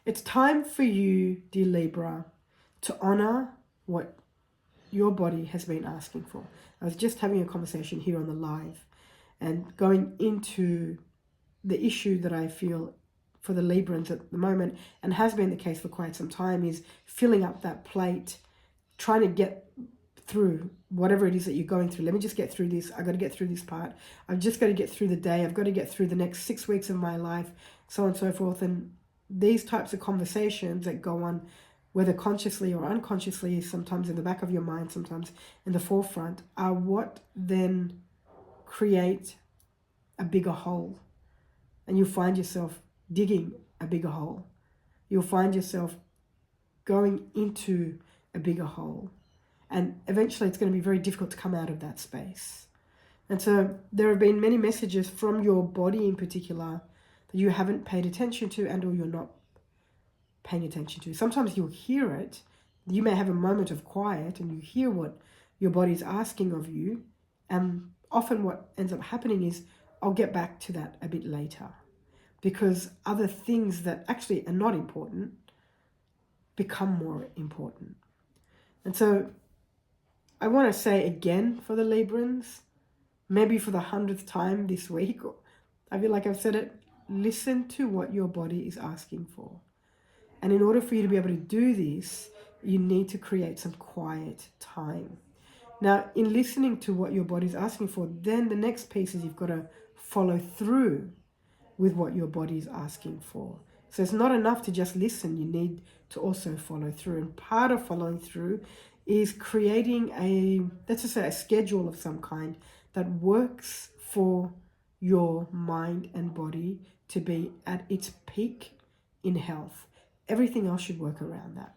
It's time for you, dear Libra, to honor what your body has been asking for. I was just having a conversation here on the live and going into the issue that I feel for the Librans at the moment, and has been the case for quite some time, is filling up that plate, trying to get through whatever it is that you're going through. Let me just get through this. I've got to get through this part. I've just got to get through the day. I've got to get through the next 6 weeks of my life, so on and so forth. And these types of conversations that go on, whether consciously or unconsciously, sometimes in the back of your mind, sometimes in the forefront, are what then create a bigger hole. And you'll find yourself digging a bigger hole. You'll find yourself going into a bigger hole. And eventually it's going to be very difficult to come out of that space. And so there have been many messages from your body in particular that you haven't paid attention to, and or you're not paying attention to. Sometimes you'll hear it. You may have a moment of quiet and you hear what your body's asking of you. And often what ends up happening is, I'll get back to that a bit later, because other things that actually are not important become more important. And so I want to say again for the Librans, maybe for the 100th time this week, I feel like I've said it, listen to what your body is asking for. And in order for you to be able to do this, you need to create some quiet time. Now, in listening to what your body's asking for, then the next piece is you've got to follow through with what your body is asking for. So it's not enough to just listen. You need to also follow through. And part of following through is creating let's just say a schedule of some kind that works for your mind and body to be at its peak in health. Everything else should work around that.